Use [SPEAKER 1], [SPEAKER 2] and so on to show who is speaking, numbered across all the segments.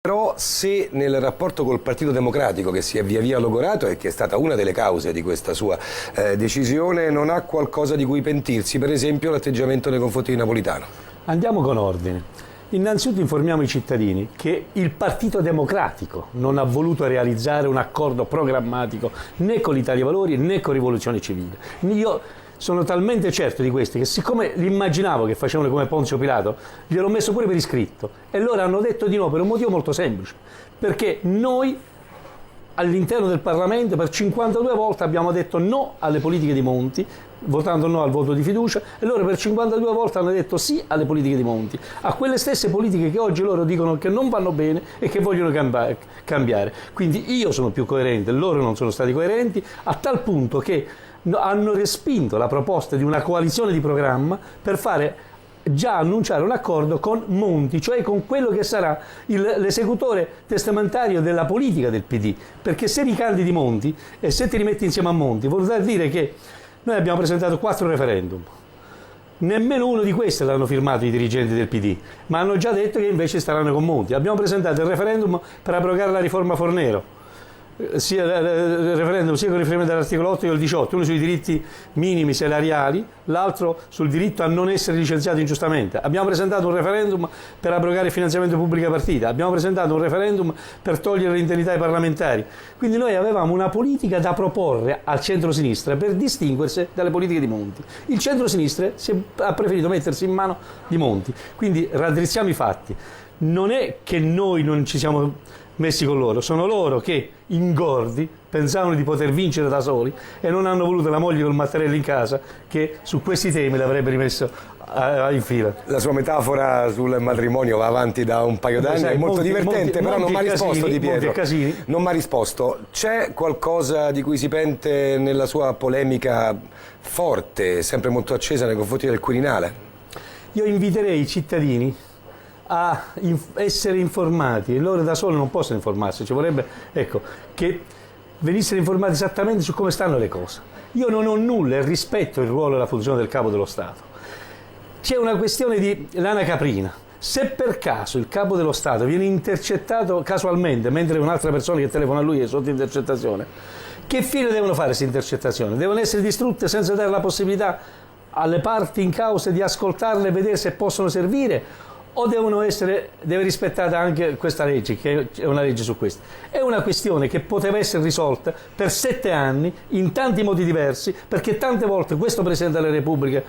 [SPEAKER 1] Però se nel rapporto col Partito Democratico, che si è via via logorato e che è stata una delle cause di questa sua decisione, non ha qualcosa di cui pentirsi, per esempio l'atteggiamento nei confronti di Napolitano.
[SPEAKER 2] Andiamo con ordine. Innanzitutto informiamo i cittadini che il Partito Democratico non ha voluto realizzare un accordo programmatico né con l'Italia Valori né con Rivoluzione Civile. Io sono talmente certo di questo che, siccome li immaginavo che facevano come Ponzio Pilato, gliel'ho messo pure per iscritto e loro hanno detto di no per un motivo molto semplice, perché noi all'interno del Parlamento per 52 volte abbiamo detto no alle politiche di Monti, votando no al voto di fiducia, e loro per 52 volte hanno detto sì alle politiche di Monti, a quelle stesse politiche che oggi loro dicono che non vanno bene e che vogliono cambiare. Quindi io sono più coerente, loro non sono stati coerenti, a tal punto che hanno respinto la proposta di una coalizione di programma per fare già annunciare un accordo con Monti, cioè con quello che sarà l'esecutore testamentario della politica del PD, perché se ricandidi Monti e se ti rimetti insieme a Monti vuol dire che noi abbiamo presentato 4 referendum, nemmeno uno di questi l'hanno firmato i dirigenti del PD, ma hanno già detto che invece staranno con Monti. Abbiamo presentato il referendum per abrogare la riforma Fornero, sia il referendum sia con riferimento all'articolo 8 che al 18, uno sui diritti minimi salariali, l'altro sul diritto a non essere licenziati ingiustamente. Abbiamo presentato un referendum per abrogare il finanziamento pubblico ai partiti, abbiamo presentato un referendum per togliere l'indennità ai parlamentari. Quindi noi avevamo una politica da proporre al centro-sinistra per distinguersi dalle politiche di Monti. Il centro-sinistra ha preferito mettersi in mano di Monti, quindi raddrizziamo i fatti. Non è che noi non ci siamo messi con loro, sono loro che ingordi pensavano di poter vincere da soli e non hanno voluto la moglie col mattarello in casa che su questi temi l'avrebbe rimesso in fila.
[SPEAKER 1] La sua metafora sul matrimonio va avanti da un paio d'anni, è molto divertente, però non mi ha risposto Di Pietro. Non mi ha risposto. C'è qualcosa di cui si pente nella sua polemica forte, sempre molto accesa nei confronti del Quirinale?
[SPEAKER 2] Io inviterei i cittadini a essere informati, e loro da soli non possono informarsi, ci vorrebbe che venissero informati esattamente su come stanno le cose. Io non ho nulla e rispetto il ruolo e la funzione del Capo dello Stato. C'è una questione di lana caprina. Se per caso il Capo dello Stato viene intercettato casualmente mentre un'altra persona che telefona a lui è sotto intercettazione, che fine devono fare queste intercettazioni? Devono essere distrutte senza dare la possibilità alle parti in causa di ascoltarle e vedere se possono servire? O deve rispettata anche questa legge, che è una legge su questo? È una questione che poteva essere risolta per 7 anni, in tanti modi diversi, perché tante volte questo Presidente della Repubblica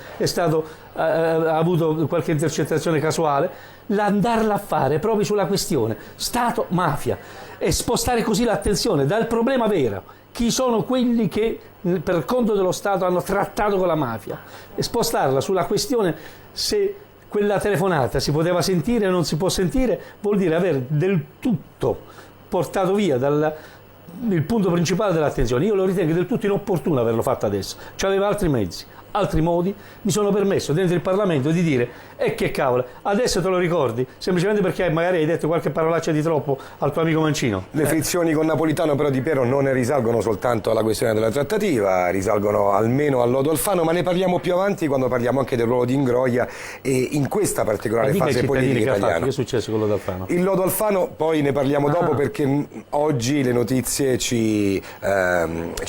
[SPEAKER 2] ha avuto qualche intercettazione casuale, l'andarla a fare proprio sulla questione Stato-mafia e spostare così l'attenzione dal problema vero, chi sono quelli che per conto dello Stato hanno trattato con la mafia, e spostarla sulla questione se quella telefonata si poteva sentire o non si può sentire, vuol dire aver del tutto portato via il punto principale dell'attenzione. Io lo ritengo del tutto inopportuno averlo fatto adesso. C'aveva altri mezzi, altri modi, mi sono permesso dentro il Parlamento di dire che cavolo, adesso te lo ricordi, semplicemente perché magari hai detto qualche parolaccia di troppo al tuo amico Mancino.
[SPEAKER 1] Le frizioni con Napolitano però, Di Piero, non risalgono soltanto alla questione della trattativa, risalgono almeno al lodo Alfano, ma ne parliamo più avanti quando parliamo anche del ruolo di Ingroia e in questa particolare fase politica italiana.
[SPEAKER 2] Che è successo con il lodo Alfano?
[SPEAKER 1] Il lodo Alfano poi ne parliamo dopo, perché oggi le notizie ci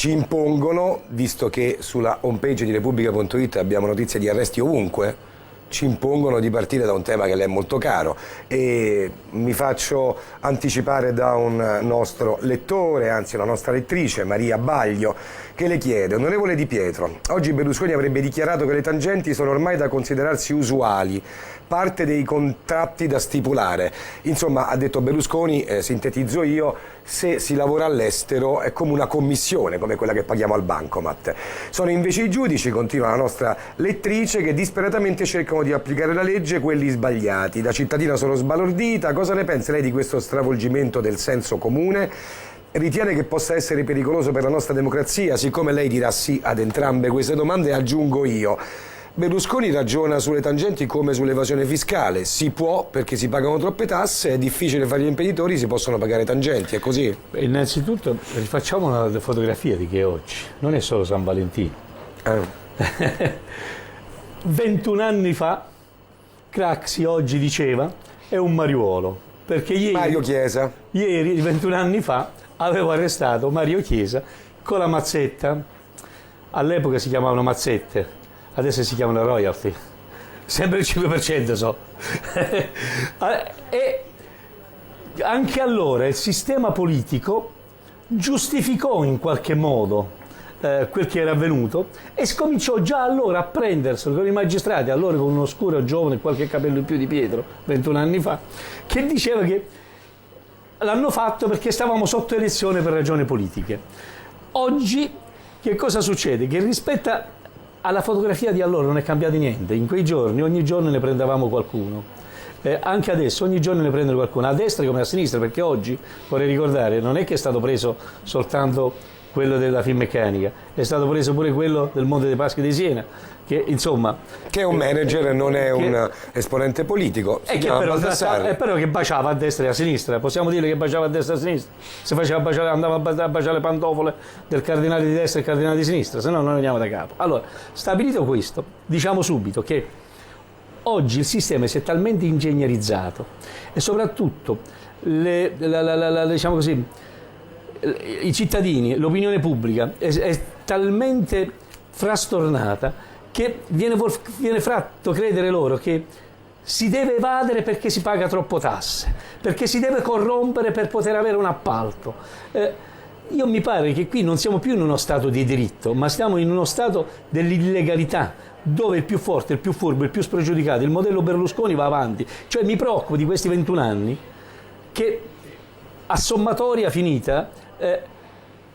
[SPEAKER 1] impongono, visto che sulla homepage di Repubblica.it abbiamo notizie di arresti ovunque, ci impongono di partire da un tema che le è molto caro, e mi faccio anticipare da un nostro lettore, anzi una nostra lettrice, Maria Baglio, che le chiede: onorevole Di Pietro, oggi Berlusconi avrebbe dichiarato che le tangenti sono ormai da considerarsi usuali, parte dei contratti da stipulare. Insomma, ha detto Berlusconi, sintetizzo io, se si lavora all'estero è come una commissione, come quella che paghiamo al bancomat. Sono invece i giudici, continua la nostra lettrice, che disperatamente cercano di applicare la legge, quelli sbagliati. Da cittadina sono sbalordita. Cosa ne pensa lei di questo stravolgimento del senso comune? Ritiene che possa essere pericoloso per la nostra democrazia? Siccome lei dirà sì ad entrambe queste domande, aggiungo io: Berlusconi ragiona sulle tangenti come sull'evasione fiscale, si può perché si pagano troppe tasse, è difficile fare gli imprenditori, si possono pagare tangenti, è così?
[SPEAKER 2] Innanzitutto rifacciamo una fotografia di che oggi non è solo San Valentino. 21 anni fa Craxi oggi diceva è un mariuolo, perché ieri,
[SPEAKER 1] Mario Chiesa.
[SPEAKER 2] ieri, 21 anni fa, avevo arrestato Mario Chiesa con la mazzetta. All'epoca si chiamavano mazzette, adesso si chiamano royalty. Sempre il 5% so. E anche allora il sistema politico giustificò in qualche modo quel che era avvenuto e scominciò già allora a prenderselo con i magistrati, allora con un oscuro giovane, qualche capello in più di Pietro, 21 anni fa, che diceva che l'hanno fatto perché stavamo sotto elezione per ragioni politiche. Oggi che cosa succede? Che rispetto alla fotografia di allora non è cambiato niente. In quei giorni, ogni giorno ne prendevamo qualcuno. Anche adesso, ogni giorno ne prendono qualcuno, a destra come a sinistra, perché oggi, vorrei ricordare, non è che è stato preso soltanto quello della Finmeccanica, è stato preso pure quello del Monte dei Paschi di Siena, che insomma...
[SPEAKER 1] Che è un manager, non è un esponente politico.
[SPEAKER 2] Però che baciava a destra e a sinistra, possiamo dire che baciava a destra e a sinistra, se faceva baciare, andava a baciare le pantofole del cardinale di destra e il cardinale di sinistra, se no non andiamo da capo. Allora, stabilito questo, diciamo subito che oggi il sistema si è talmente ingegnerizzato e soprattutto diciamo così, i cittadini, l'opinione pubblica è talmente frastornata che viene fatto credere loro che si deve evadere perché si paga troppo tasse, perché si deve corrompere per poter avere un appalto. Io mi pare che qui non siamo più in uno stato di diritto, ma stiamo in uno stato dell'illegalità, dove il più forte, il più furbo, il più spregiudicato, il modello Berlusconi va avanti. Cioè mi preoccupo di questi 21 anni che a sommatoria finita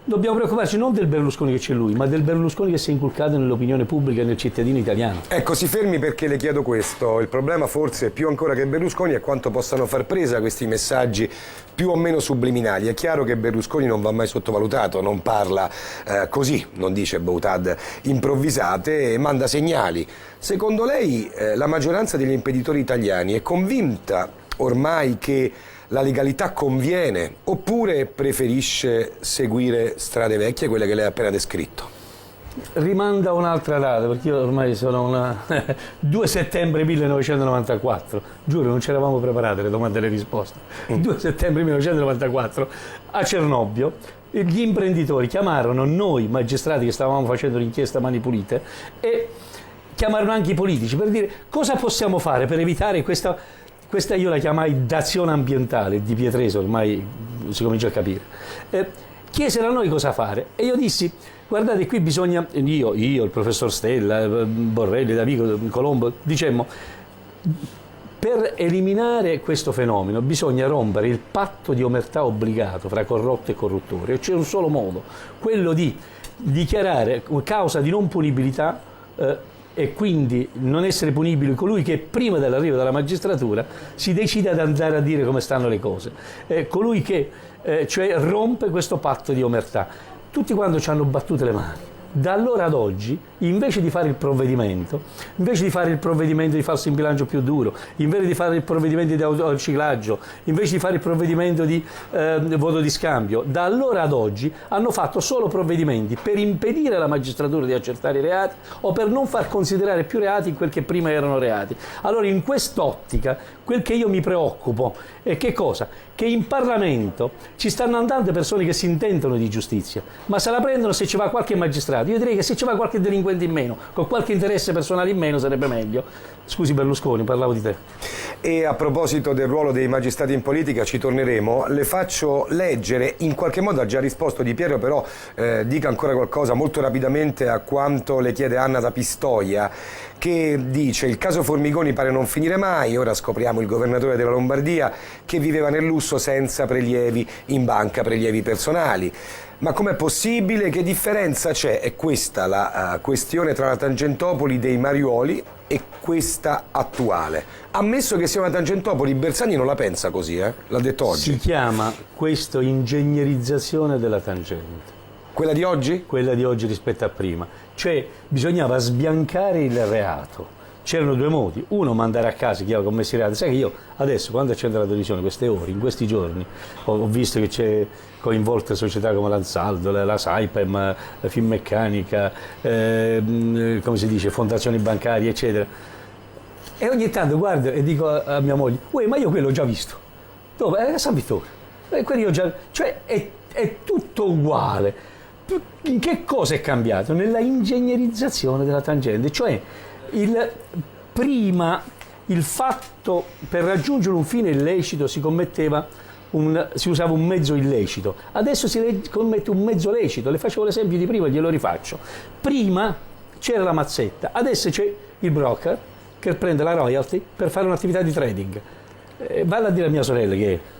[SPEAKER 2] dobbiamo preoccuparci non del Berlusconi che c'è lui, ma del Berlusconi che si è inculcato nell'opinione pubblica e nel cittadino italiano.
[SPEAKER 1] Ecco, si fermi perché le chiedo questo. Il problema forse più ancora che Berlusconi è quanto possano far presa questi messaggi più o meno subliminali. È chiaro che Berlusconi non va mai sottovalutato, non parla così, non dice boutade improvvisate, manda segnali. Secondo lei la maggioranza degli imprenditori italiani è convinta ormai che la legalità conviene oppure preferisce seguire strade vecchie, quelle che lei ha appena descritto?
[SPEAKER 2] Rimanda un'altra data, perché io ormai sono 2 settembre 1994, giuro non ci eravamo preparate le domande e le risposte. 2 settembre 1994 a Cernobbio gli imprenditori chiamarono noi magistrati che stavamo facendo l'inchiesta a Mani Pulite e chiamarono anche i politici per dire cosa possiamo fare per evitare questa io la chiamai dazione ambientale di Pietreso, ormai si comincia a capire. Chiesero a noi cosa fare e io dissi, guardate qui bisogna, io il professor Stella, Borrelli, Davigo, Colombo, dicemmo, per eliminare questo fenomeno bisogna rompere il patto di omertà obbligato fra corrotto e corruttore. C'è un solo modo, quello di dichiarare causa di non punibilità e quindi non essere punibile colui che prima dell'arrivo della magistratura si decide ad andare a dire come stanno le cose, colui che cioè rompe questo patto di omertà. Tutti quanti ci hanno battute le mani. Da allora ad oggi, invece di fare il provvedimento di falso in bilancio più duro, invece di fare il provvedimento di autoriciclaggio, invece di fare il provvedimento di voto di scambio, da allora ad oggi hanno fatto solo provvedimenti per impedire alla magistratura di accertare i reati o per non far considerare più reati quel che prima erano reati. Allora in quest'ottica quel che io mi preoccupo è che cosa? Che in Parlamento ci stanno andando persone che si intendono di giustizia, ma se la prendono se ci va qualche magistrato. Io direi che se ci va qualche delinquente in meno, con qualche interesse personale in meno sarebbe meglio. Scusi Berlusconi, parlavo di te.
[SPEAKER 1] E a proposito del ruolo dei magistrati in politica ci torneremo, le faccio leggere, in qualche modo ha già risposto Di Piero, però dica ancora qualcosa molto rapidamente a quanto le chiede Anna da Pistoia, che dice: il caso Formigoni pare non finire mai, ora scopriamo il governatore della Lombardia che viveva nel lusso senza prelievi in banca, prelievi personali. Ma com'è possibile? Che differenza c'è? È questa la questione tra la Tangentopoli dei Mariuoli e questa attuale. Ammesso che sia una Tangentopoli, Bersani non la pensa così, l'ha detto oggi.
[SPEAKER 2] Si chiama questo ingegnerizzazione della tangente.
[SPEAKER 1] Quella di oggi?
[SPEAKER 2] Quella di oggi rispetto a prima. Cioè bisognava sbiancare il reato. C'erano due modi: uno, mandare a casa chi aveva commesso i reati. Sai che io adesso, quando accendo la televisione, queste ore, in questi giorni, ho visto che c'è coinvolte società come l'Ansaldo, la Saipem, la Finmeccanica, come si dice, fondazioni bancarie, eccetera. E ogni tanto guardo e dico a mia moglie: uè, ma io quello l'ho già visto. Dove? A San Vittore. Quindi cioè è tutto uguale. Che cosa è cambiato? Nella ingegnerizzazione della tangente, cioè prima il fatto per raggiungere un fine illecito si usava un mezzo illecito, adesso si commette un mezzo lecito. Le facevo l'esempio di prima, glielo rifaccio. Prima c'era la mazzetta, adesso c'è il broker che prende la royalty per fare un'attività di trading. Valla a dire a mia sorella che...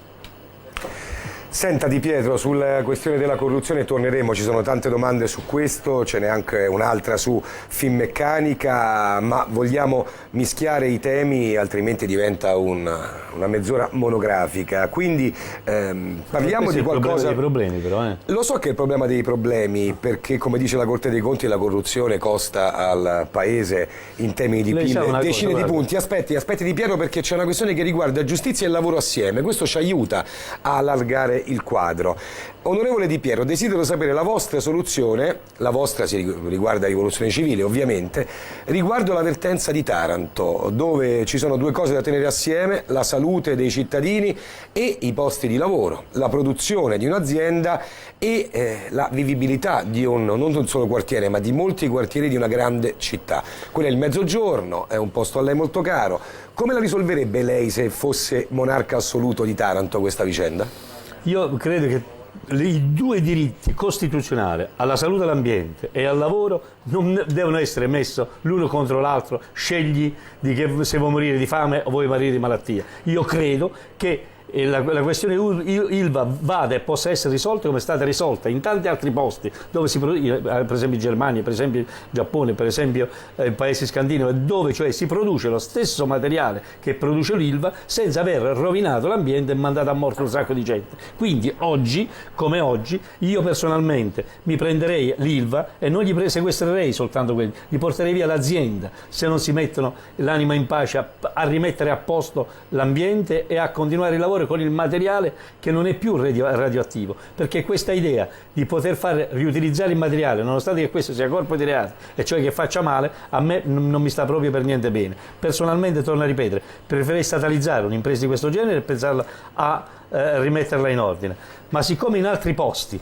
[SPEAKER 1] Senta Di Pietro, sulla questione della corruzione torneremo, ci sono tante domande su questo, ce n'è anche un'altra su Finmeccanica, ma vogliamo mischiare i temi, altrimenti diventa una mezz'ora monografica. Quindi parliamo di qualcosa...
[SPEAKER 2] dei problemi però,
[SPEAKER 1] Lo so che è il problema dei problemi, perché come dice la Corte dei Conti la corruzione costa al Paese in termini di PIL decine di punti. Aspetti Di Pietro, perché c'è una questione che riguarda giustizia e lavoro assieme, questo ci aiuta a allargare il quadro. Onorevole Di Pietro, desidero sapere la vostra soluzione, la vostra si riguarda rivoluzione civile ovviamente, riguardo la vertenza di Taranto, dove ci sono due cose da tenere assieme: la salute dei cittadini e i posti di lavoro, la produzione di un'azienda e la vivibilità di non un solo quartiere, ma di molti quartieri di una grande città. Quello è il Mezzogiorno, è un posto a lei molto caro. Come la risolverebbe lei se fosse monarca assoluto di Taranto questa vicenda?
[SPEAKER 2] Io credo che i due diritti costituzionali, alla salute e all'ambiente e al lavoro, non devono essere messi l'uno contro l'altro. Scegli se vuoi morire di fame o vuoi morire di malattia. Io credo che la questione Ilva vada e possa essere risolta come è stata risolta in tanti altri posti dove si produce, per esempio in Germania, per esempio in Giappone, per esempio in paesi scandinavi, dove cioè si produce lo stesso materiale che produce l'Ilva senza aver rovinato l'ambiente e mandato a morte un sacco di gente. Quindi oggi, come oggi, io personalmente mi prenderei l'Ilva e non gli sequestrerei soltanto quelli, gli porterei via l'azienda se non si mettono l'anima in pace a rimettere a posto l'ambiente e a continuare il lavoro con il materiale che non è più radioattivo, perché questa idea di poter far riutilizzare il materiale, nonostante che questo sia corpo di reato e cioè che faccia male, a me non mi sta proprio per niente bene. Personalmente, torno a ripetere, preferirei statalizzare un'impresa di questo genere e pensarla a rimetterla in ordine. Ma siccome in altri posti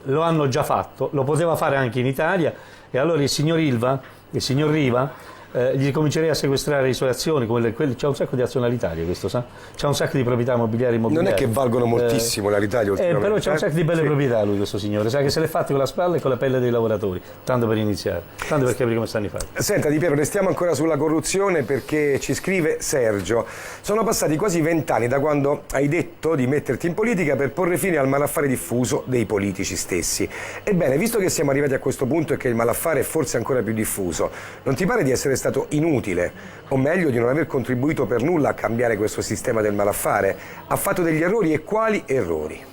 [SPEAKER 2] lo hanno già fatto, lo poteva fare anche in Italia, e allora il signor Riva gli comincerei a sequestrare le sue azioni, c'è un sacco di azioni all'Italia, questo sa? C'è un sacco di proprietà immobiliari.
[SPEAKER 1] Non è che valgono moltissimo l'Italia ultimamente.
[SPEAKER 2] Però c'è un sacco di belle proprietà lui, questo signore, sa che se le fatte con la spalla e con la pelle dei lavoratori, tanto per iniziare, tanto per capire come stanno i fatti.
[SPEAKER 1] Senta Di Pietro, restiamo ancora sulla corruzione, perché ci scrive Sergio: sono passati quasi 20 anni da quando hai detto di metterti in politica per porre fine al malaffare diffuso dei politici stessi. Ebbene, visto che siamo arrivati a questo punto e che il malaffare è forse ancora più diffuso, non ti pare di essere stato inutile, o meglio di non aver contribuito per nulla a cambiare questo sistema del malaffare? Ha fatto degli errori, e quali errori?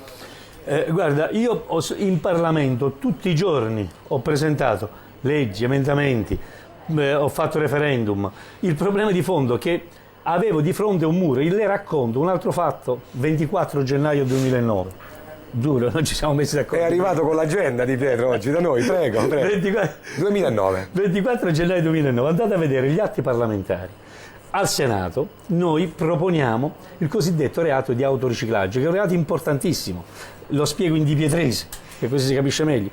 [SPEAKER 2] Guarda, io in Parlamento tutti i giorni ho presentato leggi, emendamenti, ho fatto referendum. Il problema di fondo è che avevo di fronte un muro. Le racconto un altro fatto: 24 gennaio 2009. Giuro, non ci siamo messi d'accordo.
[SPEAKER 1] È arrivato con l'agenda Di Pietro oggi da noi, prego.
[SPEAKER 2] 24 gennaio 2009, andate a vedere gli atti parlamentari. Al Senato noi proponiamo il cosiddetto reato di autoriciclaggio, che è un reato importantissimo. Lo spiego in Di Pietrese, che così si capisce meglio.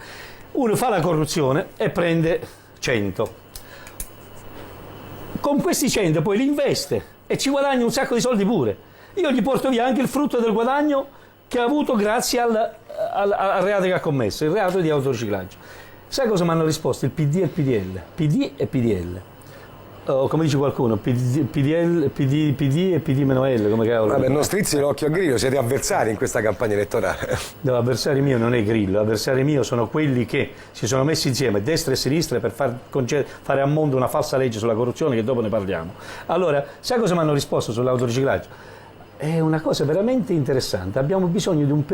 [SPEAKER 2] Uno fa la corruzione e prende 100. Con questi 100 poi li investe e ci guadagna un sacco di soldi pure. Io gli porto via anche il frutto del guadagno che ha avuto grazie al reato che ha commesso, il reato di autoriciclaggio. Sai cosa mi hanno risposto? Il PD e il PDL. PD e PDL. O come dice qualcuno, PD e PD meno L, come cavolo.
[SPEAKER 1] Vabbè, non strizzi l'occhio a Grillo, siete avversari in questa campagna elettorale.
[SPEAKER 2] No, l'avversario mio non è Grillo, l'avversario mio sono quelli che si sono messi insieme, destra e sinistra, per fare a mondo una falsa legge sulla corruzione, che dopo ne parliamo. Allora, sai cosa mi hanno risposto sull'autoriciclaggio? È una cosa veramente interessante. Abbiamo bisogno di un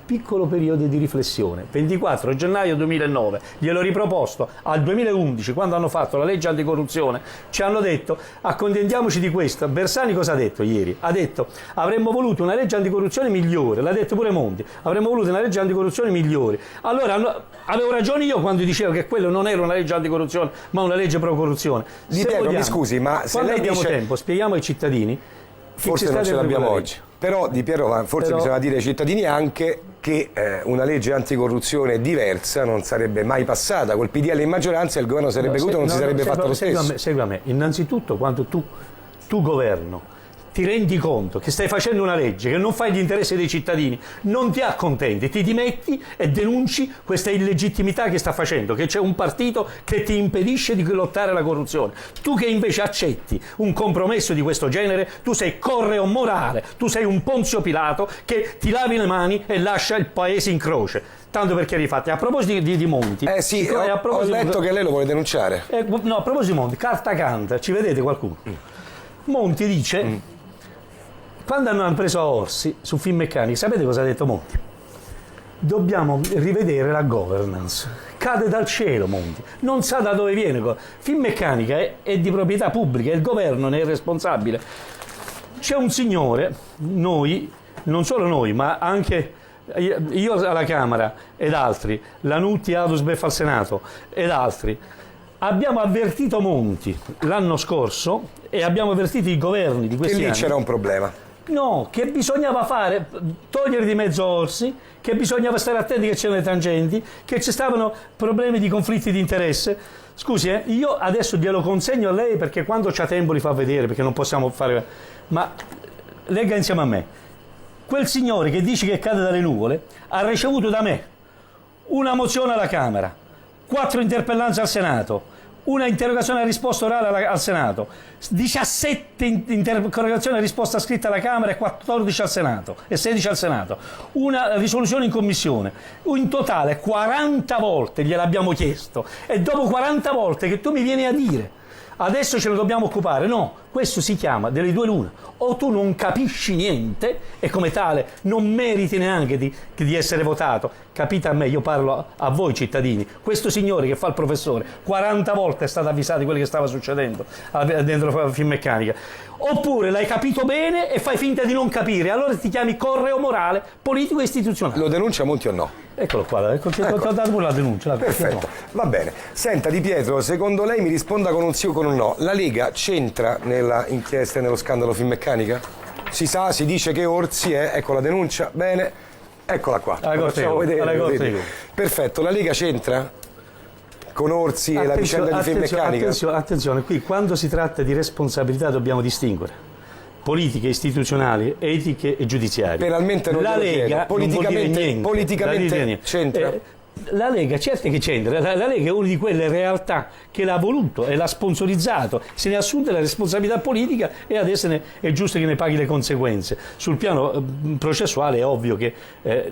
[SPEAKER 2] piccolo periodo di riflessione. 24 gennaio 2009, gliel'ho riproposto al 2011, quando hanno fatto la legge anticorruzione, ci hanno detto: accontentiamoci di questo. Bersani cosa ha detto ieri? Ha detto: avremmo voluto una legge anticorruzione migliore, l'ha detto pure Monti, avremmo voluto una legge anticorruzione migliore. Allora avevo ragione io quando dicevo che quello non era una legge anticorruzione, ma una legge pro corruzione.
[SPEAKER 1] Di Pietro, mi scusi, ma se
[SPEAKER 2] quando
[SPEAKER 1] lei
[SPEAKER 2] abbiamo
[SPEAKER 1] dice...
[SPEAKER 2] tempo, spieghiamo ai cittadini.
[SPEAKER 1] forse non ce l'abbiamo oggi. Però Di Pietro, forse bisogna dire ai cittadini anche che una legge anticorruzione diversa non sarebbe mai passata, col PDL in maggioranza il governo sarebbe caduto, non si sarebbe fatto lo stesso.
[SPEAKER 2] Segui a me. Innanzitutto quando tu governo ti rendi conto che stai facendo una legge che non fa gli interessi dei cittadini, non ti accontenti, ti dimetti e denunci questa illegittimità che sta facendo, che c'è un partito che ti impedisce di lottare alla corruzione. Tu che invece accetti un compromesso di questo genere, tu sei correo morale, tu sei un Ponzio Pilato che ti lavi le mani e lascia il paese in croce. Tanto perché rifatti. A proposito di Monti...
[SPEAKER 1] sì, ho letto che lei lo vuole denunciare.
[SPEAKER 2] No, a proposito di Monti, carta canta, ci vedete qualcuno? Monti dice... Quando hanno preso Orsi su Finmeccanica, sapete cosa ha detto Monti? Dobbiamo rivedere la governance. Cade dal cielo Monti, non sa da dove viene. Finmeccanica è di proprietà pubblica, il governo ne è responsabile. C'è un signore, noi, non solo noi, ma anche io alla Camera ed altri, Lanutti, Adusbef al Senato ed altri, abbiamo avvertito Monti l'anno scorso e abbiamo avvertito i governi di questi anni.
[SPEAKER 1] Che lì c'era un problema.
[SPEAKER 2] No, che bisognava togliere di mezzo Orsi, che bisognava stare attenti che c'erano le tangenti, che ci stavano problemi di conflitti di interesse. Scusi, io adesso glielo consegno a lei perché quando c'ha tempo li fa vedere, perché non possiamo fare... Ma legga insieme a me. Quel signore che dice che cade dalle nuvole ha ricevuto da me una mozione alla Camera, 4 interpellanze al Senato, una interrogazione a risposta orale al Senato, 17 interrogazioni a risposta scritta alla Camera e 14 al Senato e 16 al Senato, una risoluzione in commissione. In totale 40 volte gliel'abbiamo chiesto e dopo 40 volte che tu mi vieni a dire adesso ce ne dobbiamo occupare, no, questo si chiama delle due l'una: o tu non capisci niente e come tale non meriti neanche di essere votato. Capite a me, io parlo a voi cittadini. Questo signore che fa il professore 40 volte è stato avvisato di quello che stava succedendo dentro la Finmeccanica. Oppure l'hai capito bene e fai finta di non capire, allora ti chiami correo morale politico e istituzionale.
[SPEAKER 1] Lo denuncia Monti o no?
[SPEAKER 2] Eccolo qua, ecco. Ho dato pure la denuncia.
[SPEAKER 1] Perfetto, va bene. Senta Di Pietro, secondo lei mi risponda con un sì o con un no. La Lega c'entra nella inchiesta e nello scandalo Finmeccanica? Si sa, si dice che Orsi è, ecco la denuncia, bene, eccola qua. Facciamo vedere. Perfetto, la Lega c'entra con Orsi e la vicenda di Finmeccanica?
[SPEAKER 2] Attenzione, qui quando si tratta di responsabilità dobbiamo distinguere politiche, istituzionali, etiche e giudiziarie.
[SPEAKER 1] Penalmente non
[SPEAKER 2] la Lega
[SPEAKER 1] politicamente c'entra?
[SPEAKER 2] La Lega certo che c'entra, la Lega è una di quelle realtà che l'ha voluto e l'ha sponsorizzato, se ne ha assunte la responsabilità politica e adesso è giusto che ne paghi le conseguenze. Sul piano processuale è ovvio che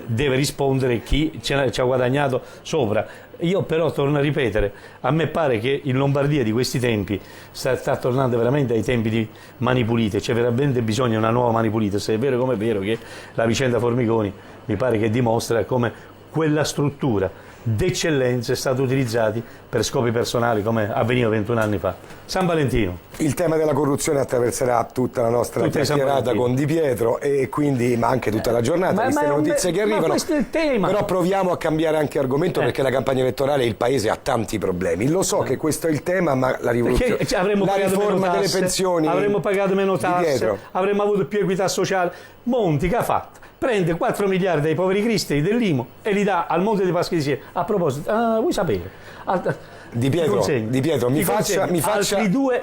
[SPEAKER 2] deve rispondere chi ci ha guadagnato sopra. Io però torno a ripetere, a me pare che in Lombardia di questi tempi sta tornando veramente ai tempi di Mani Pulite, c'è veramente bisogno di una nuova Mani Pulite, se è vero come è vero che la vicenda Formigoni mi pare che dimostra come quella struttura d'eccellenza è stata utilizzata per scopi personali come avveniva 21 anni fa. San Valentino.
[SPEAKER 1] Il tema della corruzione attraverserà tutta la nostra chiacchierata con Di Pietro e quindi, ma anche tutta la giornata, viste le notizie che arrivano.
[SPEAKER 2] Questo è il tema.
[SPEAKER 1] Però proviamo a cambiare anche argomento perché la campagna elettorale il paese ha tanti problemi. Lo so che questo è il tema, ma la rivoluzione, la riforma delle pensioni,
[SPEAKER 2] avremmo pagato meno tasse, avremmo avuto più equità sociale. Monti che ha fatto? Prende 4 miliardi ai poveri cristiani dell'IMU e li dà al Monte dei Paschi di Siena. A proposito, vuoi sapere?
[SPEAKER 1] Di Pietro, mi faccia Di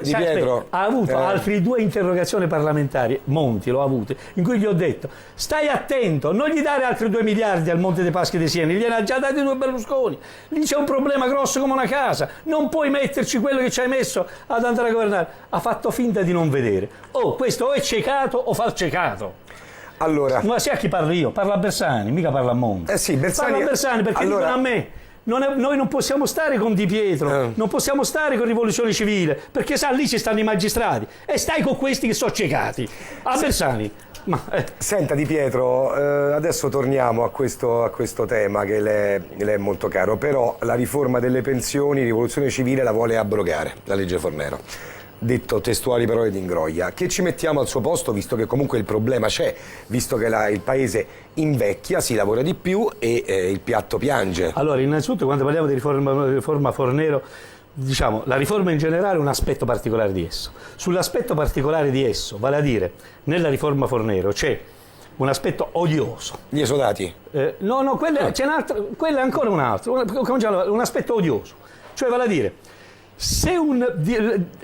[SPEAKER 1] Pietro.
[SPEAKER 2] Ha avuto altri 2 interrogazioni parlamentari, Monti lo ha avuto, in cui gli ho detto stai attento, non gli dare altri 2 miliardi al Monte dei Paschi di Siena, gliene ha già dati 2 Berlusconi, lì c'è un problema grosso come una casa, non puoi metterci quello che ci hai messo ad andare a governare. Ha fatto finta di non vedere. questo o è ciecato o fa ciecato.
[SPEAKER 1] Allora,
[SPEAKER 2] ma sai a chi parlo io? Parla a Bersani, mica parla a Monti.
[SPEAKER 1] Bersani,
[SPEAKER 2] parla a Bersani perché dicono a me. Noi non possiamo stare con Di Pietro, non possiamo stare con Rivoluzione Civile, perché lì ci stanno i magistrati e stai con questi che sono ciecati. A Bersani.
[SPEAKER 1] Senta Di Pietro, adesso torniamo a questo tema che le è molto caro, però la riforma delle pensioni, Rivoluzione Civile la vuole abrogare, la legge Fornero. Detto testuali parole di Ingroia, che ci mettiamo al suo posto visto che comunque il problema c'è, visto che il paese invecchia, si lavora di più e il piatto piange.
[SPEAKER 2] Allora, innanzitutto quando parliamo di riforma Fornero diciamo, la riforma in generale è un aspetto particolare di esso. Sull'aspetto particolare di esso, vale a dire, nella riforma Fornero c'è un aspetto odioso.
[SPEAKER 1] Gli esodati?
[SPEAKER 2] No, c'è quello è ancora un altro, un aspetto odioso. Cioè, vale a dire, se un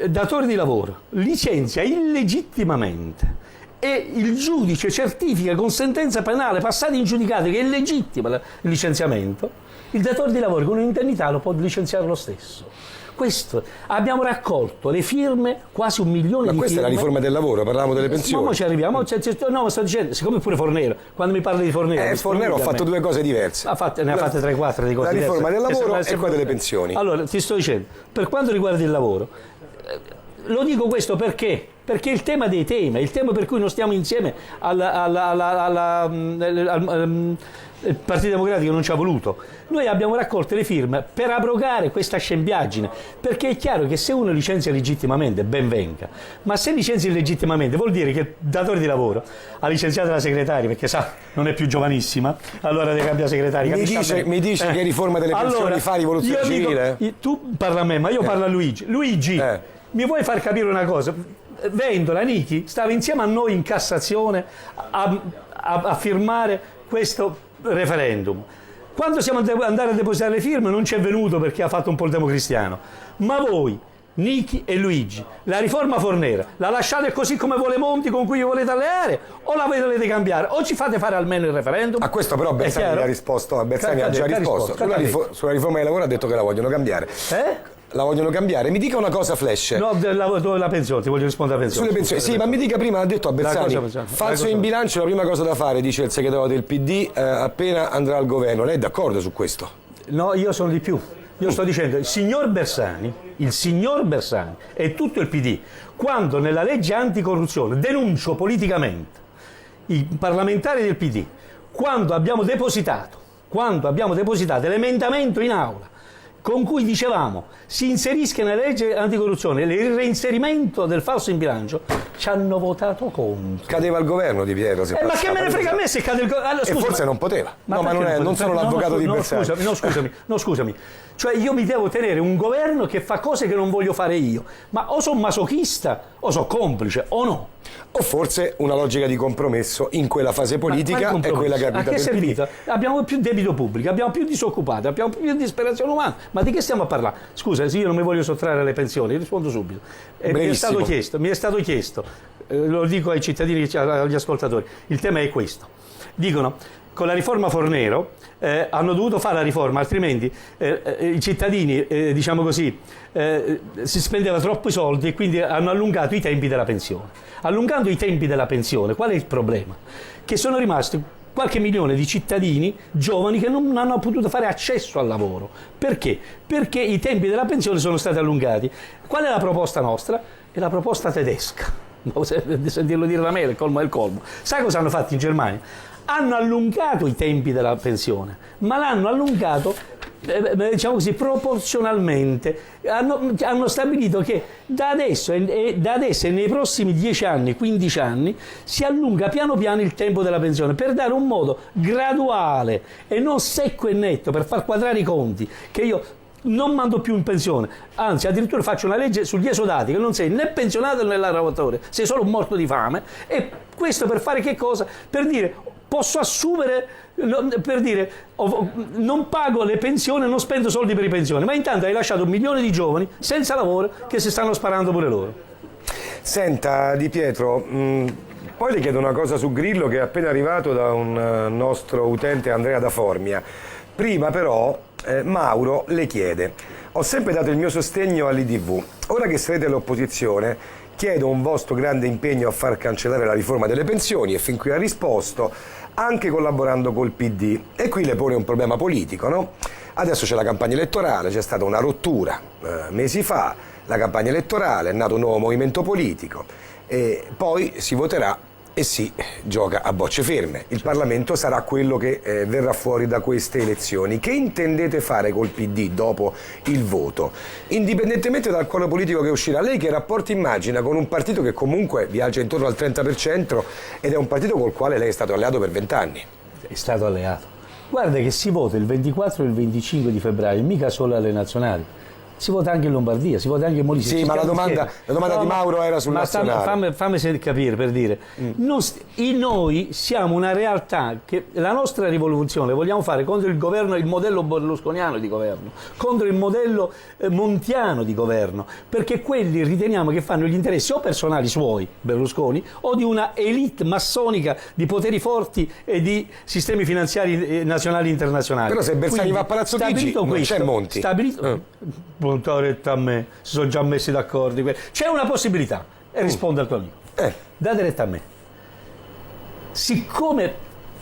[SPEAKER 2] datore di lavoro licenzia illegittimamente e il giudice certifica con sentenza penale passata in giudicato che è illegittimo il licenziamento, il datore di lavoro con un'indennità lo può licenziare lo stesso. Questo, abbiamo raccolto le firme, quasi 1 milione di firme.
[SPEAKER 1] Ma questa è la riforma del lavoro, parlavamo delle pensioni.
[SPEAKER 2] No, ci arriviamo. No, ma sto dicendo, siccome pure Fornero, quando mi parli di Fornero...
[SPEAKER 1] Fornero ha fatto 2 cose diverse.
[SPEAKER 2] Ne ha fatte 3-4 di cose diverse.
[SPEAKER 1] La riforma del lavoro e quella delle pensioni.
[SPEAKER 2] Allora, ti sto dicendo, per quanto riguarda il lavoro, lo dico questo perché? Perché il tema dei temi, il tema per cui non stiamo insieme il Partito Democratico non ci ha voluto. Noi abbiamo raccolto le firme per abrogare questa scempiaggine, perché è chiaro che se uno licenzia legittimamente, ben venga, ma se licenzia illegittimamente vuol dire che il datore di lavoro ha licenziato la segretaria perché sa, non è più giovanissima, allora deve cambiare segretaria.
[SPEAKER 1] Mi dici che riforma delle pensioni allora, fa rivoluzione civile?
[SPEAKER 2] Tu parla a me, ma io parlo a Luigi. Luigi, mi vuoi far capire una cosa? Vendola, Nichi, stava insieme a noi in Cassazione a firmare questo referendum. Quando siamo andati a depositare le firme non ci è venuto perché ha fatto un po' il democristiano. Ma voi, Nichi e Luigi, la riforma Fornero la lasciate così come vuole Monti, con cui volete alleare, o la volete cambiare, o ci fate fare almeno il referendum?
[SPEAKER 1] A questo però Bersani ha risposto, Bersani ha già risposto. Sulla riforma del lavoro ha detto che la vogliono cambiare. La vogliono cambiare. Mi dica una cosa, Flash.
[SPEAKER 2] No, della pensione, ti voglio rispondere alla pensione.
[SPEAKER 1] Sulle pensioni, sì, ma mi dica prima, ha detto a Bersani, falso in bilancio, la prima cosa da fare, dice il segretario del PD, appena andrà al governo. Lei è d'accordo su questo?
[SPEAKER 2] No, io sono di più. Io sto dicendo, il signor Bersani e tutto il PD, quando nella legge anticorruzione denuncio politicamente i parlamentari del PD, quando abbiamo depositato l'emendamento in aula con cui dicevamo si inserisca nella legge anticorruzione il reinserimento del falso in bilancio, ci hanno votato contro.
[SPEAKER 1] Cadeva il governo Di Pietro.
[SPEAKER 2] Ma che me ne frega a me se cade il governo? Allora,
[SPEAKER 1] e forse non poteva. Ma non sono l'avvocato di Bersani.
[SPEAKER 2] Scusami. Cioè io mi devo tenere un governo che fa cose che non voglio fare io. Ma o sono masochista o sono complice o no.
[SPEAKER 1] O forse una logica di compromesso in quella fase politica è quella che abita.
[SPEAKER 2] A che è servita? Abbiamo più debito pubblico, abbiamo più disoccupati, abbiamo più disperazione umana. Ma di che stiamo a parlare? Scusa, se io non mi voglio sottrarre alle pensioni, rispondo subito. Mi è stato chiesto, lo dico ai cittadini, agli ascoltatori, il tema è questo. Dicono, con la riforma Fornero hanno dovuto fare la riforma, altrimenti i cittadini, diciamo così, si spendeva troppi soldi e quindi hanno allungato i tempi della pensione. Allungando i tempi della pensione, qual è il problema? Che sono rimasti qualche milione di cittadini giovani che non hanno potuto fare accesso al lavoro. Perché? Perché i tempi della pensione sono stati allungati. Qual è la proposta nostra? È la proposta tedesca. Sentirlo dire da me, il colmo è il colmo. Sai cosa hanno fatto in Germania? Hanno allungato i tempi della pensione, ma l'hanno allungato, diciamo così, proporzionalmente. Hanno stabilito che da adesso e nei prossimi 10 anni, 15 anni, si allunga piano piano il tempo della pensione per dare un modo graduale e non secco e netto per far quadrare i conti, che io non mando più in pensione, anzi addirittura faccio una legge sugli esodati che non sei né pensionato né lavoratore, sei solo un morto di fame. E questo per fare che cosa? Per dire posso assumere, per dire non pago le pensioni, non spendo soldi per le pensioni, ma intanto hai lasciato 1 milione di giovani senza lavoro che si stanno sparando pure loro.
[SPEAKER 1] Senta Di Pietro, poi le chiedo una cosa su Grillo che è appena arrivato da un nostro utente, Andrea da Formia. Prima però Mauro le chiede: ho sempre dato il mio sostegno all'IDV, ora che sarete all'opposizione chiedo un vostro grande impegno a far cancellare la riforma delle pensioni, e fin qui ha risposto anche collaborando col PD. E qui le pone un problema politico, no? Adesso c'è la campagna elettorale, c'è stata una rottura mesi fa, la campagna elettorale, è nato un nuovo movimento politico e poi si voterà e si gioca a bocce ferme. Il Parlamento sarà quello che verrà fuori da queste elezioni. Che intendete fare col PD dopo il voto? Indipendentemente dal quadro politico che uscirà, lei che rapporti immagina con un partito che comunque viaggia intorno al 30% ed è un partito col quale lei è stato alleato per 20 anni?
[SPEAKER 2] È stato alleato. Guarda che si vota il 24 e il 25 di febbraio, mica solo alle nazionali. Si vota anche in Lombardia, si vota anche in Molise.
[SPEAKER 1] Sì, ma la domanda di Mauro era sul nazionale.
[SPEAKER 2] Fammi capire, per dire. Noi siamo una realtà che la nostra rivoluzione vogliamo fare contro il governo, il modello berlusconiano di governo, contro il modello montiano di governo, perché quelli riteniamo che fanno gli interessi o personali suoi, Berlusconi, o di una elite massonica di poteri forti e di sistemi finanziari nazionali e internazionali.
[SPEAKER 1] Però se Bersani va a Palazzo Chigi non c'è Monti.
[SPEAKER 2] Retta a me, si sono già messi d'accordo. C'è una possibilità, e rispondo al tuo amico. Date retta a me. Siccome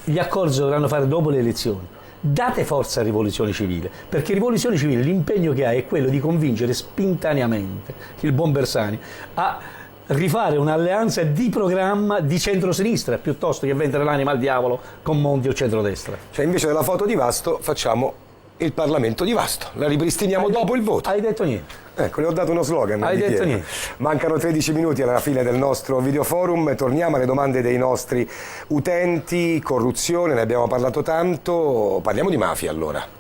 [SPEAKER 2] gli accordi si dovranno fare dopo le elezioni, date forza a Rivoluzione Civile, perché Rivoluzione Civile l'impegno che ha è quello di convincere spintaneamente il buon Bersani a rifare un'alleanza di programma di centrosinistra piuttosto che vendere l'anima al diavolo con Monti o centrodestra.
[SPEAKER 1] Cioè invece della foto di Vasto facciamo il Parlamento di Vasto, la ripristiniamo dopo il voto.
[SPEAKER 2] Hai detto niente.
[SPEAKER 1] Ecco, le ho dato uno slogan.
[SPEAKER 2] Hai detto niente.
[SPEAKER 1] Mancano 13 minuti alla fine del nostro videoforum, torniamo alle domande dei nostri utenti. Corruzione, ne abbiamo parlato tanto, parliamo di mafia allora.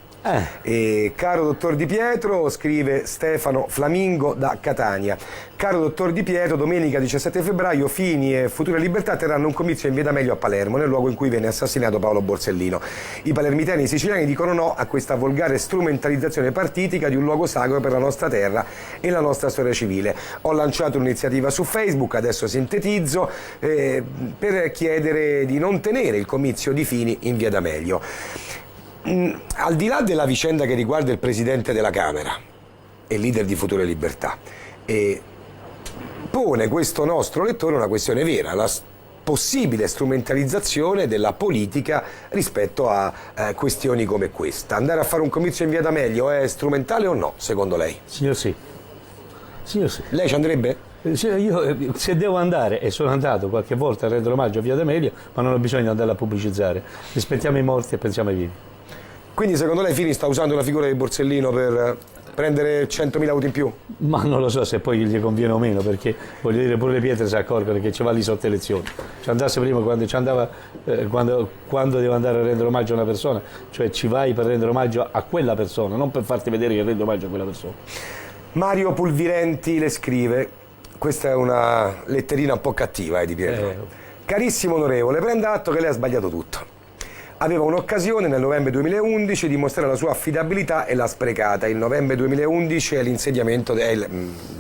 [SPEAKER 1] E caro dottor Di Pietro, scrive Stefano Flamingo da Catania, caro dottor Di Pietro, domenica 17 febbraio Fini e Futura Libertà terranno un comizio in Via D'Amelio a Palermo, nel luogo in cui venne assassinato Paolo Borsellino. I palermitani e i siciliani dicono no a questa volgare strumentalizzazione partitica di un luogo sacro per la nostra terra e la nostra storia civile. Ho lanciato un'iniziativa su Facebook, adesso sintetizzo, per chiedere di non tenere il comizio di Fini in Via D'Amelio. Al di là della vicenda che riguarda il Presidente della Camera e leader di Futura Libertà, pone questo nostro lettore una questione vera, la possibile strumentalizzazione della politica rispetto a questioni come questa. Andare a fare un comizio in Via D'Amelio è strumentale o no, secondo lei?
[SPEAKER 2] Signor sì. Signor sì.
[SPEAKER 1] Lei ci andrebbe?
[SPEAKER 2] Io se devo andare, e sono andato qualche volta a rendere omaggio a Via D'Amelio, ma non ho bisogno di andarla a pubblicizzare. Rispettiamo i morti e pensiamo ai vivi.
[SPEAKER 1] Quindi secondo lei Fini sta usando la figura di Borsellino per prendere 100.000 auto in più?
[SPEAKER 2] Ma non lo so se poi gli conviene o meno, perché voglio dire pure le pietre si accorgono che ci va lì sotto elezioni. Ci andasse prima quando ci andava, quando devo andare a rendere omaggio a una persona, cioè ci vai per rendere omaggio a quella persona, non per farti vedere che rendo omaggio a quella persona.
[SPEAKER 1] Mario Pulvirenti le scrive, questa è una letterina un po' cattiva Di Pietro. Carissimo onorevole, prenda atto che lei ha sbagliato tutto. Aveva un'occasione nel novembre 2011 di mostrare la sua affidabilità e l'ha sprecata. Il novembre 2011 è l'insediamento del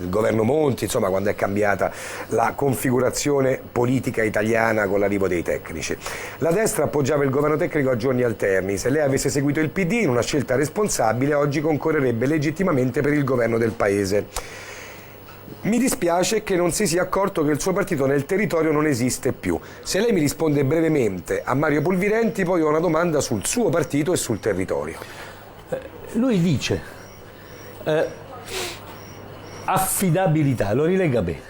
[SPEAKER 1] governo Monti, insomma quando è cambiata la configurazione politica italiana con l'arrivo dei tecnici. La destra appoggiava il governo tecnico a giorni alterni. Se lei avesse seguito il PD in una scelta responsabile, oggi concorrerebbe legittimamente per il governo del paese. Mi dispiace che non si sia accorto che il suo partito nel territorio non esiste più. Se lei mi risponde brevemente a Mario Pulvirenti, poi ho una domanda sul suo partito e sul territorio.
[SPEAKER 2] Lui dice affidabilità, lo rilegga bene.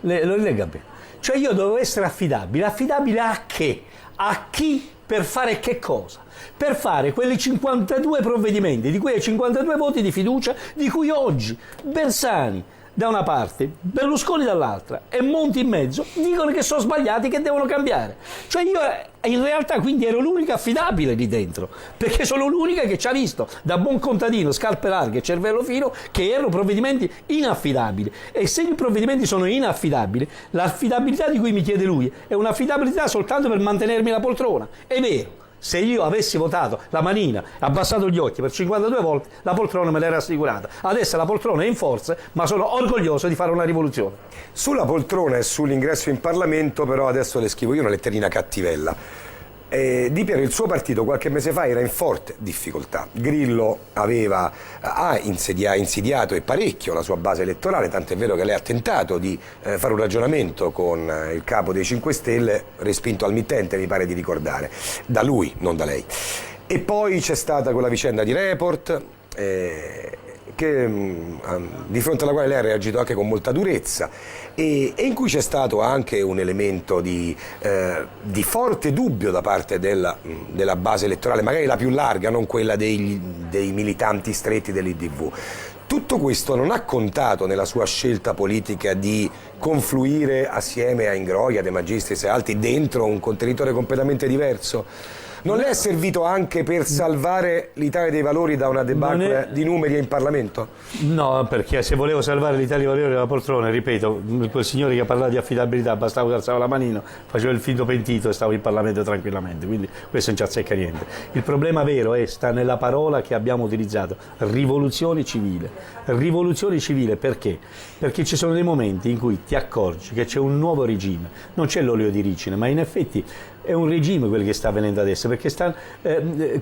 [SPEAKER 2] Lo rilegga bene. Cioè io devo essere affidabile. Affidabile a che? A chi? Per fare che cosa? Per fare quei 52 provvedimenti, di quei 52 voti di fiducia, di cui oggi Bersani da una parte, Berlusconi dall'altra e Monti in mezzo dicono che sono sbagliati, che devono cambiare. Cioè io in realtà quindi ero l'unica affidabile lì dentro, perché sono l'unica che ci ha visto da buon contadino, scarpe larghe e cervello fino, che erano provvedimenti inaffidabili. E se i provvedimenti sono inaffidabili, l'affidabilità di cui mi chiede lui è un'affidabilità soltanto per mantenermi la poltrona. È vero. Se io avessi votato la manina, abbassato gli occhi per 52 volte, la poltrona me l'era assicurata. Adesso la poltrona è in forza, ma sono orgoglioso di fare una rivoluzione.
[SPEAKER 1] Sulla poltrona e sull'ingresso in Parlamento, però, adesso le scrivo io una letterina cattivella. Di Piero, il suo partito qualche mese fa era in forte difficoltà. Grillo ha insidiato e parecchio la sua base elettorale, tant'è vero che lei ha tentato di fare un ragionamento con il capo dei 5 Stelle, respinto al mittente, mi pare di ricordare, da lui, non da lei. E poi c'è stata quella vicenda di Report, di fronte alla quale lei ha reagito anche con molta durezza e in cui c'è stato anche un elemento di forte dubbio da parte della base elettorale, magari la più larga, non quella dei militanti stretti dell'IDV. Tutto questo non ha contato nella sua scelta politica di confluire assieme a Ingroia, De Magistris e altri dentro un contenitore completamente diverso? Non le è servito anche per salvare l'Italia dei Valori da una debacle di numeri in Parlamento?
[SPEAKER 2] No, perché se volevo salvare l'Italia dei Valori dalla poltrona, ripeto, quel signore che ha parlato di affidabilità, bastava che alzava la manina, faceva il finto pentito e stavo in Parlamento tranquillamente, quindi questo non ci azzecca niente. Il problema vero sta nella parola che abbiamo utilizzato, rivoluzione civile. Rivoluzione civile perché? Perché ci sono dei momenti in cui ti accorgi che c'è un nuovo regime, non c'è l'olio di ricino, ma in effetti è un regime quello che sta avvenendo adesso, perché sta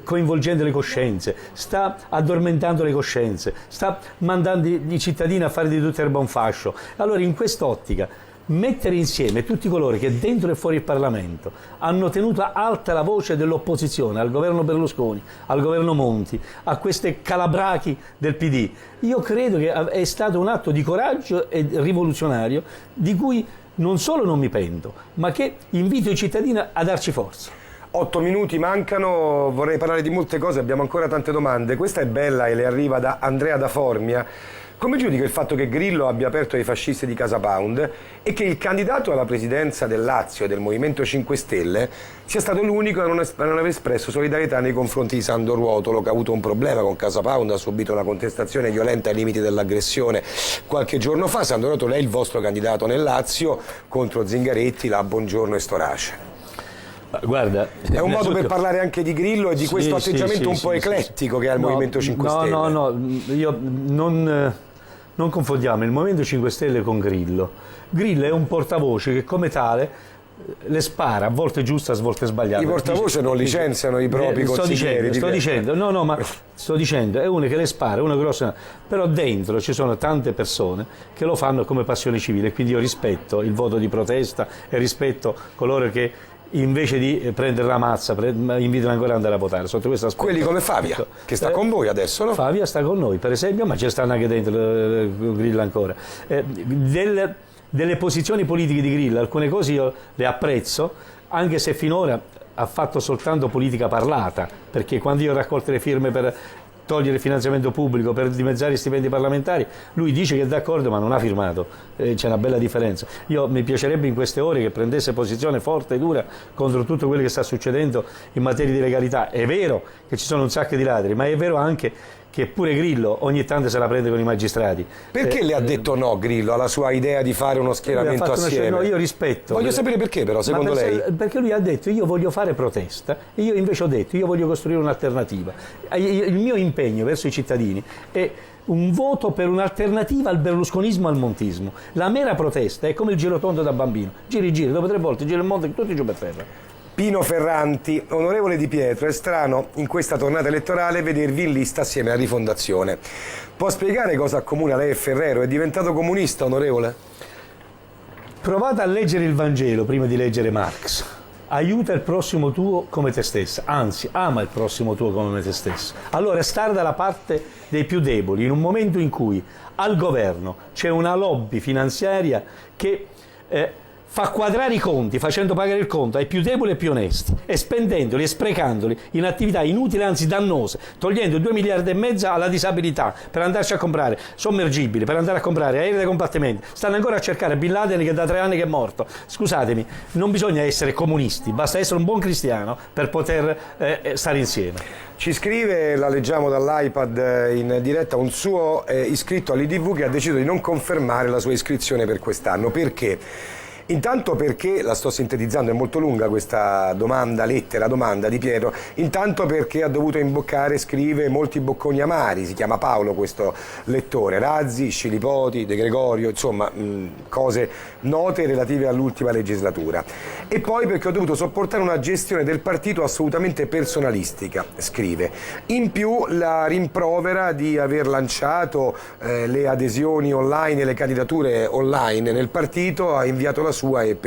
[SPEAKER 2] coinvolgendo le coscienze, sta addormentando le coscienze, sta mandando i cittadini a fare di tutto erba un fascio. Allora in quest'ottica mettere insieme tutti coloro che dentro e fuori il Parlamento hanno tenuto alta la voce dell'opposizione al governo Berlusconi, al governo Monti, a queste calabrachi del PD, io credo che è stato un atto di coraggio e rivoluzionario di cui non solo non mi pento, ma che invito i cittadini a darci forza.
[SPEAKER 1] 8 minuti mancano, vorrei parlare di molte cose, abbiamo ancora tante domande. Questa è bella e le arriva da Andrea da Formia. Come giudica il fatto che Grillo abbia aperto ai fascisti di Casa Pound e che il candidato alla presidenza del Lazio e del Movimento 5 Stelle sia stato l'unico a non aver espresso solidarietà nei confronti di Sandro Ruotolo, che ha avuto un problema con Casa Pound, ha subito una contestazione violenta ai limiti dell'aggressione qualche giorno fa. Sandro Ruotolo è il vostro candidato nel Lazio contro Zingaretti, la Buongiorno e Storace.
[SPEAKER 2] Guarda,
[SPEAKER 1] è un modo per parlare anche di Grillo e di questo atteggiamento un po' eclettico che ha il Movimento 5 Stelle.
[SPEAKER 2] No, io non confondiamo il Movimento 5 Stelle con Grillo. Grillo è un portavoce che come tale le spara, a volte giuste, a volte sbagliate.
[SPEAKER 1] I portavoce non licenziano i propri consiglieri.
[SPEAKER 2] Sto dicendo, è uno che le spara, uno grosso, però dentro ci sono tante persone che lo fanno come passione civile, quindi io rispetto il voto di protesta e rispetto coloro che invece di prendere la mazza invitano ancora ad andare a votare sotto questo aspetto.
[SPEAKER 1] Quelli come Favia, che sta con voi adesso, no?
[SPEAKER 2] Favia sta con noi, per esempio, ma ci stanno anche dentro Grillo ancora. Delle posizioni politiche di Grillo, alcune cose io le apprezzo, anche se finora ha fatto soltanto politica parlata, perché quando io ho raccolto le firme per togliere il finanziamento pubblico, per dimezzare i stipendi parlamentari, lui dice che è d'accordo ma non ha firmato, c'è una bella differenza. Mi piacerebbe in queste ore che prendesse posizione forte e dura contro tutto quello che sta succedendo in materia di legalità. È vero che ci sono un sacco di ladri, ma è vero anche che pure Grillo ogni tanto se la prende con i magistrati.
[SPEAKER 1] Perché le ha detto no Grillo alla sua idea di fare uno schieramento assieme?
[SPEAKER 2] No, io rispetto.
[SPEAKER 1] Voglio sapere perché però, secondo lei?
[SPEAKER 2] Perché lui ha detto io voglio fare protesta e io invece ho detto io voglio costruire un'alternativa. Il mio impegno verso i cittadini è un voto per un'alternativa al berlusconismo e al montismo. La mera protesta è come il girotondo da bambino. Giri, dopo 3 volte giri il mondo e tutti giù per terra.
[SPEAKER 1] Pino Ferranti, onorevole Di Pietro, è strano in questa tornata elettorale vedervi in lista assieme a Rifondazione. Può spiegare cosa accomuna lei e Ferrero? È diventato comunista, onorevole?
[SPEAKER 2] Provate a leggere il Vangelo prima di leggere Marx. Aiuta il prossimo tuo come te stesso, anzi ama il prossimo tuo come te stesso. Allora stare dalla parte dei più deboli in un momento in cui al governo c'è una lobby finanziaria che fa quadrare i conti, facendo pagare il conto ai più deboli e più onesti, e spendendoli e sprecandoli in attività inutili, anzi dannose, togliendo 2,5 miliardi alla disabilità per andarci a comprare sommergibili, per andare a comprare aerei da combattimento. Stanno ancora a cercare Bin Laden che da 3 anni che è morto. Scusatemi, non bisogna essere comunisti, basta essere un buon cristiano per poter stare insieme.
[SPEAKER 1] Ci scrive, la leggiamo dall'iPad in diretta, un suo iscritto all'IDV che ha deciso di non confermare la sua iscrizione per quest'anno. Perché? Intanto perché, la sto sintetizzando, è molto lunga questa domanda di Pietro, intanto perché ha dovuto imboccare, scrive, molti bocconi amari, si chiama Paolo questo lettore, Razzi, Scilipoti, De Gregorio, insomma cose note relative all'ultima legislatura. E poi perché ho dovuto sopportare una gestione del partito assolutamente personalistica, scrive. In più la rimprovera di aver lanciato le adesioni online e le candidature online nel partito, ha inviato la sua e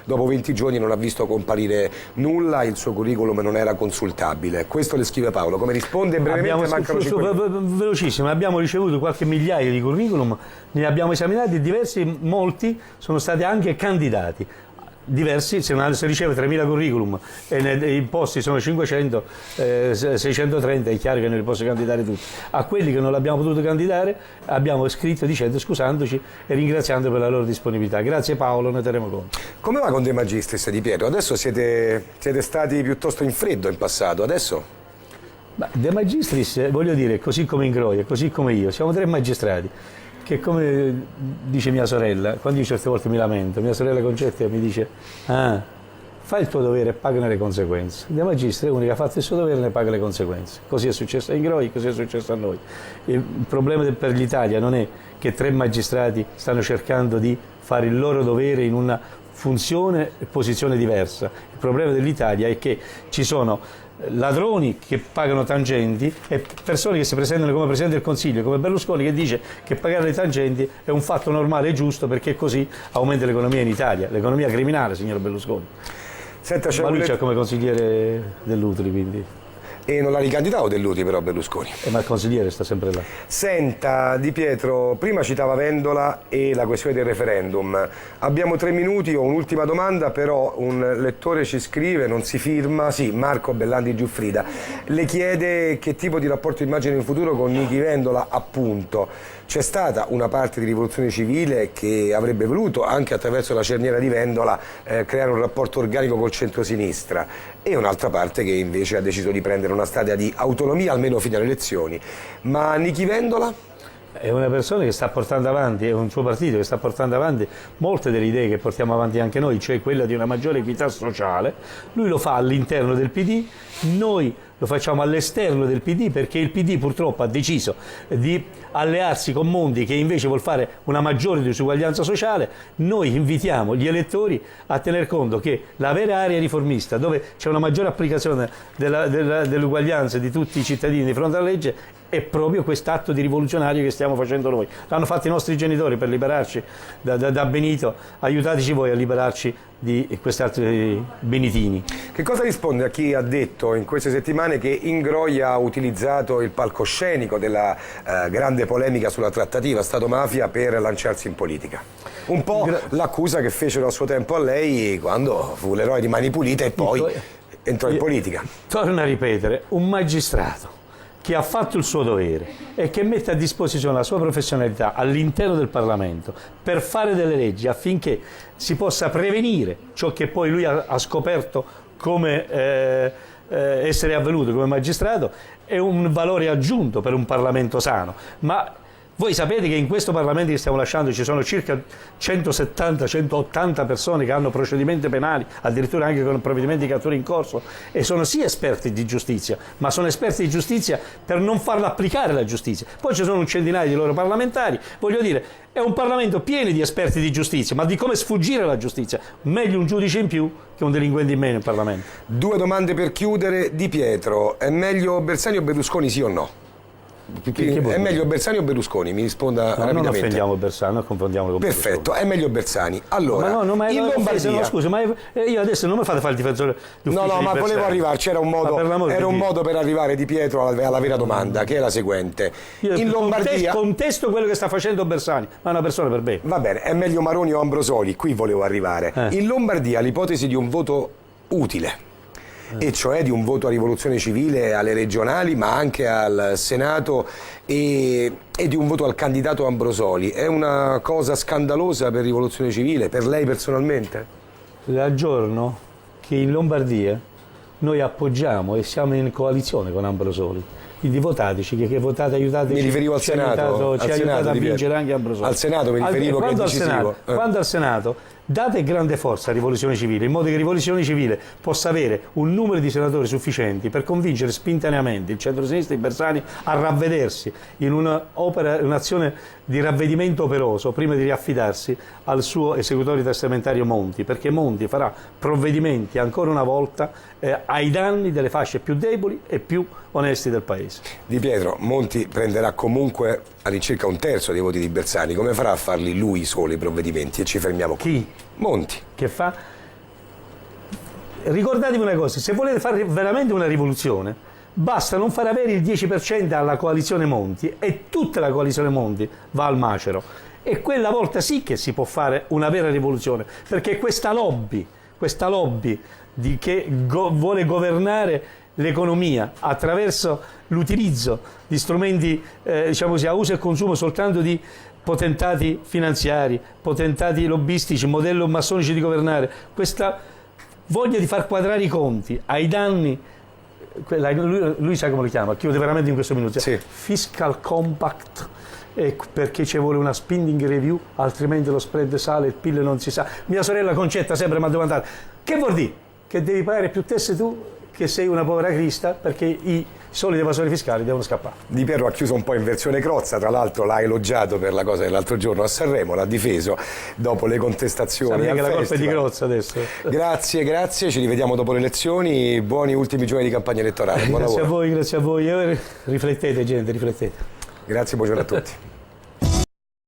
[SPEAKER 1] dopo 20 giorni non ha visto comparire nulla, il suo curriculum non era consultabile. Questo le scrive Paolo. Come risponde brevemente? Mancano 5 minuti.
[SPEAKER 2] Velocissimo, abbiamo ricevuto qualche migliaia di curriculum, ne abbiamo esaminati diversi, molti sono stati anche candidati. diversi, se riceve 3.000 curriculum e i posti sono 500, 630, è chiaro che non li posso candidare tutti. A quelli che non l'abbiamo potuto candidare abbiamo scritto dicendo, scusandoci e ringraziando per la loro disponibilità. Grazie Paolo, ne terremo conto.
[SPEAKER 1] Come va con De Magistris, Di Pietro? Adesso siete stati piuttosto in freddo in passato, adesso?
[SPEAKER 2] De Magistris, voglio dire, così come Ingroia, così come io, siamo 3 magistrati che, come dice mia sorella, quando io certe volte mi lamento, mia sorella Concetta mi dice fai il tuo dovere e pagane le conseguenze. De Magistris è uno che ha fatto il suo dovere e ne paga le conseguenze. Così è successo a Ingroia, così è successo a noi. Il problema per l'Italia non è che 3 magistrati stanno cercando di fare il loro dovere in una funzione e posizione diversa. Il problema dell'Italia è che ci sono ladroni che pagano tangenti e persone che si presentano come Presidente del Consiglio, come Berlusconi, che dice che pagare le tangenti è un fatto normale e giusto perché così aumenta l'economia in Italia, l'economia criminale, signor Berlusconi.
[SPEAKER 1] Senta,
[SPEAKER 2] ma lui c'è come consigliere dell'Utili, quindi.
[SPEAKER 1] E non l'ha ricandidato Dell'Utili però Berlusconi.
[SPEAKER 2] Ma il consigliere sta sempre là.
[SPEAKER 1] Senta Di Pietro, prima citava Vendola e la questione del referendum. Abbiamo 3 minuti, ho un'ultima domanda, però un lettore ci scrive, non si firma, sì, Marco Bellandi Giuffrida, le chiede che tipo di rapporto immagina in futuro con Nichi Vendola, appunto. C'è stata una parte di rivoluzione civile che avrebbe voluto, anche attraverso la cerniera di Vendola, creare un rapporto organico col centrosinistra, e un'altra parte che invece ha deciso di prendere una strada di autonomia, almeno fino alle elezioni. Ma Nichi Vendola?
[SPEAKER 2] È una persona che sta portando avanti, è un suo partito che sta portando avanti molte delle idee che portiamo avanti anche noi, cioè quella di una maggiore equità sociale. Lui lo fa all'interno del PD, noi lo facciamo all'esterno del PD, perché il PD purtroppo ha deciso di allearsi con Monti, che invece vuol fare una maggiore disuguaglianza sociale. Noi invitiamo gli elettori a tener conto che la vera area riformista, dove c'è una maggiore applicazione dell'uguaglianza di tutti i cittadini di fronte alla legge, è proprio quest'atto di rivoluzionario che stiamo facendo noi. L'hanno fatto i nostri genitori per liberarci da Benito, aiutateci voi a liberarci di quest'altro benitini.
[SPEAKER 1] Che cosa risponde a chi ha detto in queste settimane che Ingroia ha utilizzato il palcoscenico della grande polemica sulla trattativa Stato-mafia per lanciarsi in politica? Un po' l'accusa che fecero a suo tempo a lei quando fu l'eroe di Mani Pulite e poi entrò in politica.
[SPEAKER 2] Torno a ripetere, un magistrato che ha fatto il suo dovere e che mette a disposizione la sua professionalità all'interno del Parlamento per fare delle leggi affinché si possa prevenire ciò che poi lui ha scoperto come essere avvenuto come magistrato, è un valore aggiunto per un Parlamento sano. Ma voi sapete che in questo Parlamento che stiamo lasciando ci sono circa 170-180 persone che hanno procedimenti penali, addirittura anche con provvedimenti di cattura in corso, e sono sì esperti di giustizia, ma sono esperti di giustizia per non farla applicare la giustizia. Poi ci sono un centinaio di loro parlamentari, voglio dire, è un Parlamento pieno di esperti di giustizia, ma di come sfuggire la giustizia. Meglio un giudice in più che un delinquente in meno in Parlamento.
[SPEAKER 1] 2 domande per chiudere. Di Pietro, è meglio Bersani o Berlusconi, sì o no? È meglio Bersani o Berlusconi? Mi risponda rapidamente.
[SPEAKER 2] Non offendiamo Bersani, non confondiamo con
[SPEAKER 1] Perfetto,
[SPEAKER 2] Berlusconi.
[SPEAKER 1] è meglio Bersani. Allora,
[SPEAKER 2] in Lombardia... scusa, ma io adesso non mi fate fare il difensore d'ufficio.
[SPEAKER 1] No, ma volevo arrivarci, era un modo per arrivare Di Pietro alla vera domanda, che è la seguente. In Lombardia...
[SPEAKER 2] Contesto quello che sta facendo Bersani, ma è una persona per bene.
[SPEAKER 1] Va bene, è meglio Maroni o Ambrosoli, qui volevo arrivare. In Lombardia l'ipotesi di un voto utile, e cioè di un voto a rivoluzione civile alle regionali ma anche al Senato e di un voto al candidato Ambrosoli, è una cosa scandalosa per rivoluzione civile, per lei personalmente?
[SPEAKER 2] Le aggiorno che in Lombardia noi appoggiamo e siamo in coalizione con Ambrosoli, quindi votateci, che votate, aiutateci.
[SPEAKER 1] Mi riferivo al Senato,
[SPEAKER 2] ci ha aiutato a vincere anche Ambrosoli.
[SPEAKER 1] Al Senato mi riferivo, che è decisivo.
[SPEAKER 2] Quando al Senato date grande forza a Rivoluzione Civile, in modo che Rivoluzione Civile possa avere un numero di senatori sufficienti per convincere spintaneamente il centro-sinistra e i Bersani a ravvedersi in un'azione di ravvedimento operoso prima di riaffidarsi al suo esecutore testamentario Monti, perché Monti farà provvedimenti ancora una volta ai danni delle fasce più deboli e più onesti del Paese.
[SPEAKER 1] Di Pietro, Monti prenderà comunque all'incirca 1/3 dei voti di Bersani, come farà a farli lui solo i provvedimenti? E ci fermiamo qui.
[SPEAKER 2] Chi?
[SPEAKER 1] Monti.
[SPEAKER 2] Che fa? Ricordatevi una cosa, se volete fare veramente una rivoluzione, basta non far avere il 10% alla coalizione Monti e tutta la coalizione Monti va al macero. E quella volta sì che si può fare una vera rivoluzione, perché questa lobby questa lobby che vuole governare l'economia attraverso l'utilizzo di strumenti diciamo così, a uso e consumo soltanto di potentati finanziari, potentati lobbistici, modello massonici di governare, questa voglia di far quadrare i conti ai danni, lui sa come lo chiama, chiude veramente in questo minuto,
[SPEAKER 1] sì.
[SPEAKER 2] Fiscal Compact, perché ci vuole una spending review, altrimenti lo spread sale, il PIL non si sa. Mia sorella Concetta sempre mi ha domandato, che vuol dire? Che devi pagare più tasse tu che sei una povera crista, perché i soliti evasori fiscali devono scappare.
[SPEAKER 1] Di Piero ha chiuso un po' in versione crozza, tra l'altro l'ha elogiato per la cosa dell'altro giorno a Sanremo, l'ha difeso dopo le contestazioni.
[SPEAKER 2] Sapete
[SPEAKER 1] al
[SPEAKER 2] che la colpa è di
[SPEAKER 1] festival.
[SPEAKER 2] Crozza adesso.
[SPEAKER 1] Grazie, ci rivediamo dopo le elezioni, buoni ultimi giorni di campagna elettorale, buon lavoro.
[SPEAKER 2] Grazie a voi, riflettete gente, riflettete.
[SPEAKER 1] Grazie, buongiorno a tutti.